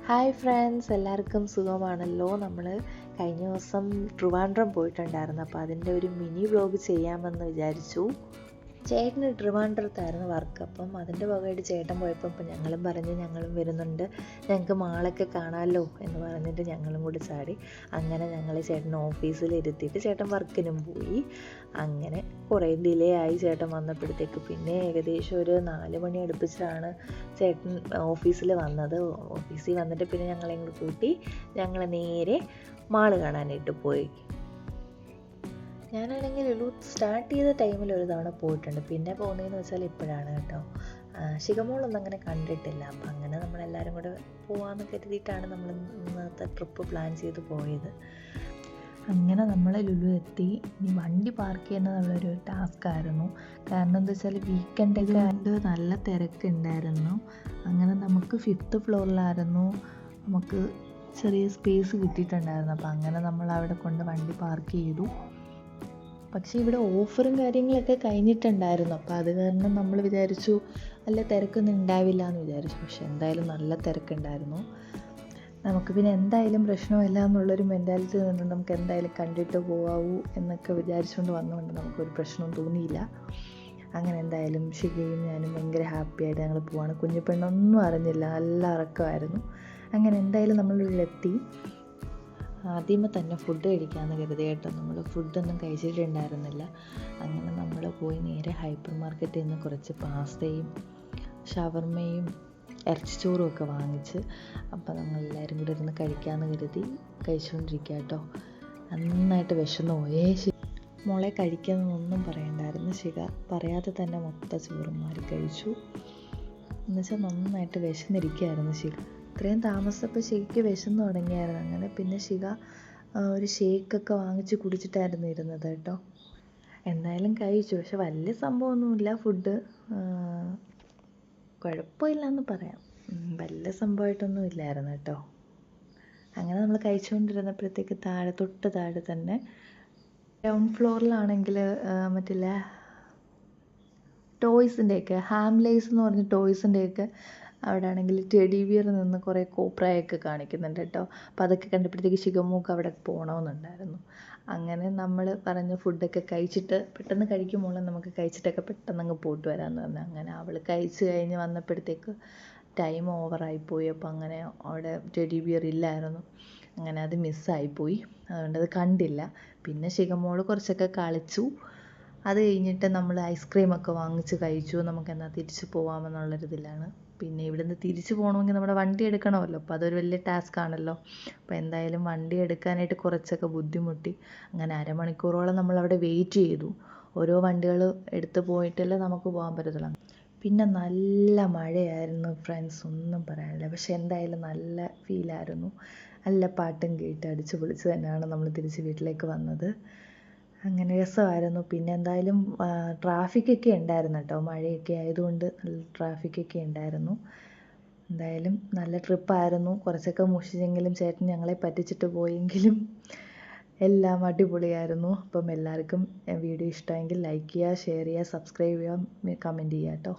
Hi friends, എല്ലാവർക്കും സുഖമാണല്ലോ. നമ്മൾ കഴിഞ്ഞ ദിവസം ട്രിവാൻഡ്രം പോയിട്ടുണ്ടായിരുന്നു. അപ്പോൾ അതിൻ്റെ ഒരു മിനി വ്ലോഗ് ചെയ്യാമെന്ന് വിചാരിച്ചു. ചേട്ടന് ട്രിവാൻഡ്രത്തായിരുന്നു വർക്ക്. അപ്പം അതിൻ്റെ ഭാഗമായിട്ട് ചേട്ടൻ പോയപ്പോൾ ഇപ്പം ഞങ്ങളും പറഞ്ഞ് ഞങ്ങളും വരുന്നുണ്ട്, ഞങ്ങൾക്ക് മാളൊക്കെ കാണാമല്ലോ എന്ന് പറഞ്ഞിട്ട് ഞങ്ങളും കൂടി ചാടി. അങ്ങനെ ഞങ്ങൾ ചേട്ടൻ ഓഫീസിലിരുത്തിയിട്ട് ചേട്ടൻ വർക്കിനും പോയി. അങ്ങനെ കുറേ ഡിലേ ആയി ചേട്ടൻ വന്നപ്പോഴത്തേക്ക്. പിന്നെ ഏകദേശം ഒരു 4 മണി അടുപ്പിച്ചാണ് ചേട്ടൻ ഓഫീസിൽ വന്നത്. ഓഫീസിൽ വന്നിട്ട് പിന്നെ ഞങ്ങളെ കൂടി കൂട്ടി ഞങ്ങൾ നേരെ മാള് കാണാനായിട്ട് പോയി. ഞാനാണെങ്കിൽ ലുലു സ്റ്റാർട്ട് ചെയ്ത ടൈമിൽ ഒരു തവണ പോയിട്ടുണ്ട്. പിന്നെ പോകുന്നതെന്ന് വെച്ചാൽ ഇപ്പോഴാണ് കേട്ടോ. ശിഖമോളൊന്നും അങ്ങനെ കണ്ടിട്ടില്ല. അപ്പം അങ്ങനെ നമ്മളെല്ലാവരും കൂടെ പോകാമെന്ന് കരുതിയിട്ടാണ് നമ്മൾ ഇന്നത്തെ ട്രിപ്പ് പ്ലാൻ ചെയ്ത് പോയത്. അങ്ങനെ നമ്മൾ ലുലു എത്തി. ഇനി വണ്ടി പാർക്ക് ചെയ്യുന്നത് നമ്മളൊരു ടാസ്ക് ആയിരുന്നു. കാരണം എന്താ വെച്ചാൽ വീക്കെൻഡൊക്കെ ആയിട്ട് നല്ല തിരക്കുണ്ടായിരുന്നു. അങ്ങനെ നമുക്ക് 5th ഫ്ലോറിലായിരുന്നു നമുക്ക് ചെറിയ സ്പേസ് കിട്ടിയിട്ടുണ്ടായിരുന്നു. അപ്പം അങ്ങനെ നമ്മൾ അവിടെ കൊണ്ട് വണ്ടി പാർക്ക് ചെയ്തു. പക്ഷേ ഇവിടെ ഓഫറും കാര്യങ്ങളൊക്കെ കഴിഞ്ഞിട്ടുണ്ടായിരുന്നു. അപ്പോൾ അത് കാരണം നമ്മൾ വിചാരിച്ചു നല്ല തിരക്കൊന്നും ഉണ്ടാവില്ല എന്ന് വിചാരിച്ചു. പക്ഷെ എന്തായാലും നല്ല തിരക്കുണ്ടായിരുന്നു. നമുക്ക് പിന്നെ എന്തായാലും പ്രശ്നമില്ല എന്നുള്ളൊരു മെൻറ്റാലിറ്റി നിന്ന് നമുക്ക് എന്തായാലും കണ്ടിട്ട് പോകാവൂ എന്നൊക്കെ വിചാരിച്ചുകൊണ്ട് വന്നുകൊണ്ട് നമുക്കൊരു പ്രശ്നവും തോന്നിയില്ല. അങ്ങനെ എന്തായാലും ശിഖയും ഞാനും ഭയങ്കര ഹാപ്പിയായിട്ട് ഞങ്ങൾ പോവാണ്. കുഞ്ഞിപ്പെണ്ണൊന്നും അറിഞ്ഞില്ല, നല്ല ഇറക്കമായിരുന്നു. അങ്ങനെ എന്തായാലും നമ്മളിവിടെത്തി. ആദ്യമേ തന്നെ ഫുഡ് കഴിക്കാമെന്ന് കരുതി കേട്ടോ. നമ്മൾ ഫുഡൊന്നും കഴിച്ചിട്ടുണ്ടായിരുന്നില്ല. അങ്ങനെ നമ്മൾ പോയി നേരെ ഹൈപ്പർ മാർക്കറ്റിൽ നിന്ന് കുറച്ച് പാസ്തയും ഷവർമയും ഇറച്ചിച്ചോറും ഒക്കെ വാങ്ങിച്ച് അപ്പോൾ നമ്മളെല്ലാവരും കൂടി ഇരുന്ന് കഴിക്കാമെന്ന് കരുതി കഴിച്ചുകൊണ്ടിരിക്കുക കേട്ടോ. നന്നായിട്ട് വിശന്നു പോയേ. മോളെ കഴിക്കുന്നതൊന്നും പറയണ്ടായിരുന്നു. ശിഖ പറയാതെ തന്നെ മൊത്തം ചോറും മാറി കഴിച്ചു. എന്നുവെച്ചാൽ നന്നായിട്ട് വിശന്നിരിക്കുകയായിരുന്നു ശിഖ. ഇത്രയും താമസിച്ചപ്പോൾ ശിഖയ്ക്ക് വിശന്ന് തുടങ്ങിയായിരുന്നു. അങ്ങനെ പിന്നെ ശിഖ ഒരു ഷേക്കൊക്കെ വാങ്ങിച്ച് കുടിച്ചിട്ടായിരുന്നു ഇരുന്നത് കേട്ടോ. എന്തായാലും കഴിച്ചു. പക്ഷെ വലിയ സംഭവമൊന്നുമില്ല. ഫുഡ് കുഴപ്പമില്ലെന്ന് പറയാം. വലിയ സംഭവമായിട്ടൊന്നും ഇല്ലായിരുന്നു കേട്ടോ. അങ്ങനെ നമ്മൾ കഴിച്ചുകൊണ്ടിരുന്നപ്പോഴത്തേക്ക് തൊട്ട് താഴെ തന്നെ ഗ്രൗണ്ട് ഫ്ലോറിലാണെങ്കിൽ മറ്റില്ല ടോയ്സിൻ്റെയൊക്കെ ഹാംലേസ് എന്ന് പറഞ്ഞ ടോയ്സിൻ്റെയൊക്കെ അവിടെ ആണെങ്കിൽ ടെഡി ബിയർ നിന്ന് കുറേ കോപ്രായൊക്കെ കാണിക്കുന്നുണ്ട് കേട്ടോ. അപ്പോൾ അതൊക്കെ കണ്ടപ്പോഴത്തേക്ക് ശിഖമോൾക്ക് അവിടെ പോകണമെന്നുണ്ടായിരുന്നു. അങ്ങനെ നമ്മൾ പറഞ്ഞ ഫുഡൊക്കെ കഴിച്ചിട്ട് പെട്ടെന്ന് കഴിക്കുമ്പോൾ നമുക്ക് കഴിച്ചിട്ടൊക്കെ പെട്ടെന്ന് അങ്ങ് പോയിട്ട് വരാമെന്ന് പറഞ്ഞു. അങ്ങനെ അവൾ കഴിച്ച് കഴിഞ്ഞ് വന്നപ്പോഴത്തേക്ക് ടൈം ഓവറായിപ്പോയി. അപ്പോൾ അങ്ങനെ അവിടെ ടെഡി ബിയർ ഇല്ലായിരുന്നു. അങ്ങനെ അത് മിസ്സായിപ്പോയി. അതുകൊണ്ട് അത് കണ്ടില്ല. പിന്നെ ശിഖമോൾ കുറച്ചൊക്കെ കളിച്ചു. അത് കഴിഞ്ഞിട്ട് നമ്മൾ ഐസ്ക്രീമൊക്കെ വാങ്ങിച്ച് കഴിച്ചു. നമുക്ക് എന്നാൽ തിരിച്ച് പോകാമെന്നുള്ളൊരിതിലാണ്. പിന്നെ ഇവിടുന്ന് തിരിച്ച് പോകണമെങ്കിൽ നമ്മുടെ വണ്ടി എടുക്കണമല്ലോ. അപ്പോൾ അതൊരു വലിയ ടാസ്ക് ആണല്ലോ. അപ്പോൾ എന്തായാലും വണ്ടി എടുക്കാനായിട്ട് കുറച്ചൊക്കെ ബുദ്ധിമുട്ടി. അങ്ങനെ അരമണിക്കൂറോളം നമ്മളവിടെ വെയിറ്റ് ചെയ്തു. ഓരോ വണ്ടികൾ എടുത്ത് പോയിട്ടല്ലേ നമുക്ക് പോകാൻ പറ്റത്തുള്ളൂ. പിന്നെ നല്ല മഴയായിരുന്നു ഫ്രണ്ട്സ്, ഒന്നും പറയാനില്ല. പക്ഷെ എന്തായാലും നല്ല ഫീലായിരുന്നു. നല്ല പാട്ടും കേട്ട് അടിച്ച് പൊളിച്ച് തന്നെയാണ് നമ്മൾ തിരിച്ച് വീട്ടിലേക്ക് വന്നത്. അങ്ങനെ രസമായിരുന്നു. പിന്നെ എന്തായാലും ട്രാഫിക്കൊക്കെ ഉണ്ടായിരുന്നു കേട്ടോ. മഴയൊക്കെ ആയതുകൊണ്ട് നല്ല ട്രാഫിക്കൊക്കെ ഉണ്ടായിരുന്നു. എന്തായാലും നല്ല ട്രിപ്പായിരുന്നു. കുറച്ചൊക്കെ മുഷിഞ്ഞെങ്കിലും ചേട്ടൻ ഞങ്ങളെ പറ്റിച്ചിട്ട് പോയെങ്കിലും എല്ലാം അടിപൊളിയായിരുന്നു. അപ്പം എല്ലാവർക്കും വീഡിയോ ഇഷ്ടമെങ്കിൽ ലൈക്ക് ചെയ്യുക, ഷെയർ ചെയ്യുക, സബ്സ്ക്രൈബ് ചെയ്യുക, കമൻറ്റ് ചെയ്യുക കേട്ടോ.